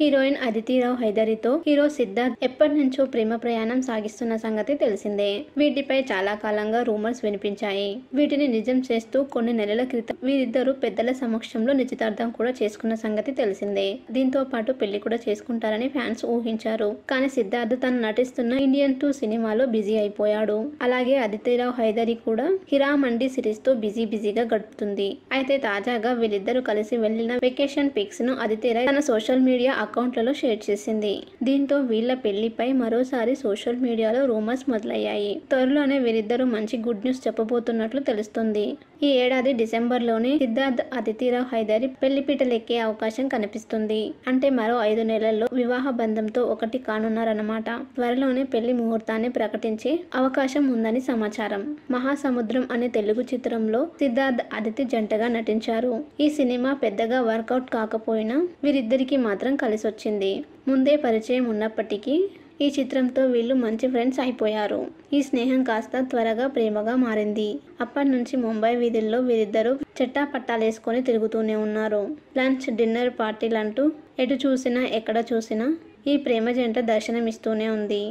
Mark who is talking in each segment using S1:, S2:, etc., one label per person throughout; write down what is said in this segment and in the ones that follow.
S1: Heroine Aditi Rao హైదరితో hero Siddharth ఎప్పటి నుంచో ప్రేమ ప్రయాణం సాగిస్తున్న సంగతి తెలిసిందే. వీటిపై చాలా కాలంగా రూమర్స్ వినిపించాయి. వీటిని నిజం చేస్తూ కొన్ని నెలల క్రితం వీరిద్దరూ పెద్దల సమక్షంలో నిశ్చితార్థం కూడా చేసుకున్న సంగతి తెలిసిందే. దీంతో పాటు పెళ్లి కూడా చేసుకుంటారని ఫ్యాన్స్ ఊహించారు. కానీ సిద్ధార్థ్ తను నటిస్తున్న ఇండియన్ 2 సినిమాలో బిజీ అయిపోయాడు. అలాగే అదితి రావ్ హైదరి కూడా హిరామండి సిరీస్ తో బిజీగా గడుపుతుంది. అయితే తాజాగా వీళ్ళిద్దరూ కలిసి వెళ్లిన వెకేషన్ పిక్స్ ను అదితి రావ్ తన సోషల్ మీడియా అకౌంట్లలో షేర్ చేసింది. దీంతో వీళ్ల పెళ్లిపై మరోసారి సోషల్ మీడియాలో రూమర్స్ మొదలయ్యాయి. త్వరలోనే వీరిద్దరూ మంచి గుడ్ న్యూస్ చెప్పబోతున్నట్లు తెలుస్తుంది. ఈ ఏడాది డిసెంబర్లోనే సిద్ధార్థ్ అదితి రావ్ హైదరి పెళ్లిపీటలెక్కే అవకాశం కనిపిస్తుంది. అంటే మరో 5 నెలల్లో వివాహ బంధంతో ఒకటి కానున్నారన్నమాట. త్వరలోనే పెళ్లి ముహూర్తాన్ని ప్రకటించే అవకాశం ఉందని సమాచారం. మహాసముద్రం అనే తెలుగు చిత్రంలో సిద్ధార్థ్ అదితి జంటగా నటించారు. ఈ సినిమా పెద్దగా వర్కౌట్ కాకపోయినా వీరిద్దరికి మాత్రం కలిసొచ్చింది. ముందే పరిచయం ఉన్నప్పటికీ ఈ చిత్రంతో వీళ్ళు మంచి ఫ్రెండ్స్ అయిపోయారు. ఈ స్నేహం కాస్త త్వరగా ప్రేమగా మారింది. అప్పటి నుంచి ముంబై వీధుల్లో వీరిద్దరూ చెట్టాపట్టాలేసుకొని తిరుగుతూనే ఉన్నారు. లంచ్, డిన్నర్ పార్టీలంటూ ఎటు చూసినా ఎక్కడ చూసినా ఈ ప్రేమ జంట దర్శనమిస్తూనే ఉంది.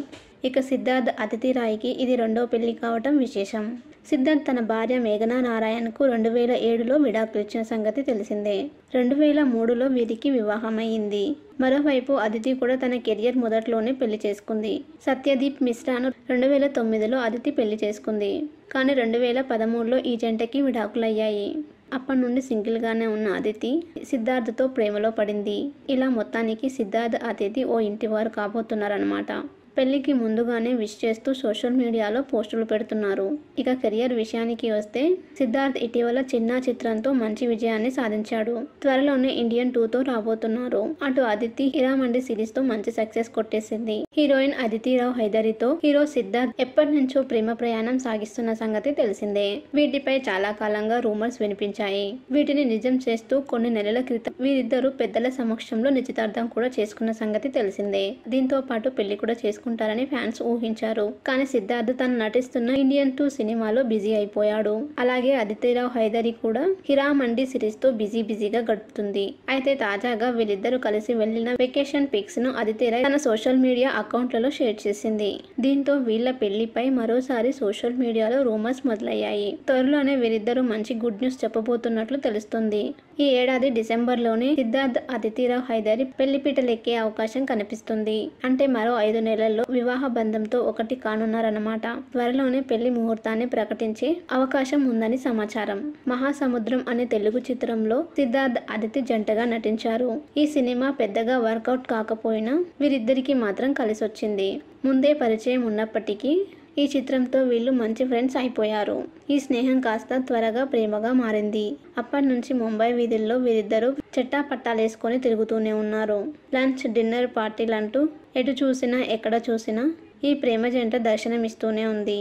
S1: ఇక సిద్ధార్థ్ అదితి రాయ్కి ఇది రెండో పెళ్లి కావటం విశేషం. సిద్ధార్థ్ తన భార్య మేఘనా నారాయణ్కు 2007లో విడాకులిచ్చిన సంగతి తెలిసిందే. 2003లో వీరికి వివాహమైంది. మరోవైపు అదితి కూడా తన కెరియర్ మొదట్లోనే పెళ్లి చేసుకుంది. సత్యదీప్ మిశ్రాను 2009లో అదితి పెళ్లి చేసుకుంది. కానీ 2013లో ఈ జంటకి విడాకులయ్యాయి. అప్పటి నుండి సింగిల్గానే ఉన్న అదితి సిద్ధార్థ్తో ప్రేమలో పడింది. ఇలా మొత్తానికి సిద్ధార్థ్ అదితి ఓ ఇంటివారు కాబోతున్నారన్నమాట. పెళ్లికి ముందుగానే విష్ చేస్తూ సోషల్ మీడియాలో పోస్టులు పెడుతున్నారు. ఇక కెరియర్ విషయానికి వస్తే సిద్ధార్థ్ ఇటీవల చిన్నా చిత్రంతో మంచి విజయాన్ని సాధించాడు. త్వరలోనే ఇండియన్ 2తో రాబోతున్నారు. అటు అదితి హిరామండి సిరీస్ తో మంచి సక్సెస్ కొట్టేసింది. హీరోయిన్ అదితి రావ్ హైదరితో హీరో సిద్ధార్థ్ ఎప్పటి నుంచో ప్రేమ ప్రయాణం సాగిస్తున్న సంగతి తెలిసిందే. వీటిపై చాలా కాలంగా రూమర్స్ వినిపించాయి. వీటిని నిజం చేస్తూ కొన్ని నెలల క్రితం వీరిద్దరూ పెద్దల సమక్షంలో నిశ్చితార్థం కూడా చేసుకున్న సంగతి తెలిసిందే. దీంతో పాటు పెళ్లి కూడా చేసుకుంటారని ఫ్యాన్స్ ఊహించారు. కానీ సిద్ధార్థ్ తను నటిస్తున్న ఇండియన్ 2 సినిమాలో బిజీ అయిపోయాడు. అలాగే అదితి రావ్ హైదరి కూడా హిరామండి సిరీస్ తో బిజీగా గడుపుతుంది. అయితే తాజాగా వీళ్ళిద్దరూ కలిసి వెళ్లిన వెకేషన్ పిక్స్ ను అదితి రావ్ తన సోషల్ మీడియా అకౌంట్లలో షేర్ చేసింది. దీంతో వీళ్ల పెళ్లిపై మరోసారి సోషల్ మీడియాలో రూమర్స్ మొదలయ్యాయి. త్వరలోనే వీరిద్దరూ మంచి గుడ్ న్యూస్ చెప్పబోతున్నట్లు తెలుస్తుంది. ఈ ఏడాది డిసెంబర్లోనే సిద్ధార్థ్ అదితి రావ్ హైదరి పెళ్లిపీటలెక్కే అవకాశం కనిపిస్తుంది. అంటే మరో 5 నెలల్లో వివాహ బంధంతో ఒకటి కానున్నారన్నమాట. త్వరలోనే పెళ్లి ముహూర్తాన్ని ప్రకటించే అవకాశం ఉందని సమాచారం. మహాసముద్రం అనే తెలుగు చిత్రంలో సిద్ధార్థ్ అదితి జంటగా నటించారు. ఈ సినిమా పెద్దగా వర్కౌట్ కాకపోయినా వీరిద్దరికి మాత్రం కలిసొచ్చింది. ముందే పరిచయం ఉన్నప్పటికీ ఈ చిత్రంతో వీళ్ళు మంచి ఫ్రెండ్స్ అయిపోయారు. ఈ స్నేహం కాస్త త్వరగా ప్రేమగా మారింది. అప్పటి నుంచి ముంబై వీధుల్లో వీరిద్దరూ చెట్టాపట్టాలేసుకొని తిరుగుతూనే ఉన్నారు. లంచ్, డిన్నర్ పార్టీలంటూ ఎటు చూసినా ఎక్కడ చూసినా ఈ ప్రేమ జంట దర్శనమిస్తూనే ఉంది.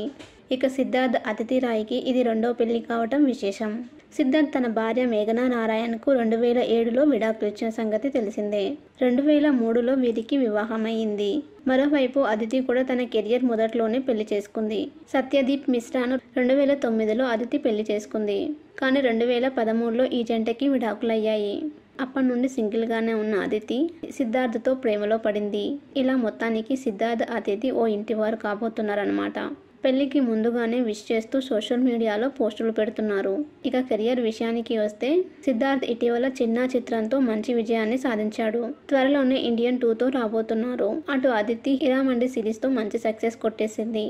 S1: ఇక సిద్ధార్థ్ అదితి రాయ్కి ఇది రెండో పెళ్లి కావటం విశేషం. సిద్ధార్థ్ తన భార్య మేఘనా నారాయణ్కు 2007లో విడాకులిచ్చిన సంగతి తెలిసిందే. 2003లో వీరికి వివాహమైంది. మరోవైపు అదితి కూడా తన కెరియర్ మొదట్లోనే పెళ్లి చేసుకుంది. సత్యదీప్ మిశ్రాను 2009లో అదితి పెళ్లి చేసుకుంది. కానీ 2013లో ఈ జంటకి విడాకులయ్యాయి. అప్పటి నుండి సింగిల్గానే ఉన్న అదితి సిద్ధార్థ్తో ప్రేమలో పడింది. ఇలా మొత్తానికి సిద్ధార్థ్ అదితి ఓ ఇంటివారు కాబోతున్నారన్నమాట. పెళ్లికి ముందుగానే విష్ చేస్తూ సోషల్ మీడియాలో పోస్టులు పెడుతున్నారు. ఇక కెరియర్ విషయానికి వస్తే సిద్ధార్థ్ ఇటీవల చిన్నా చిత్రంతో మంచి విజయాన్ని సాధించాడు. త్వరలోనే ఇండియన్ 2తో రాబోతున్నారు. అటు అదితి హిరామండి సిరీస్ తో మంచి సక్సెస్ కొట్టేసింది.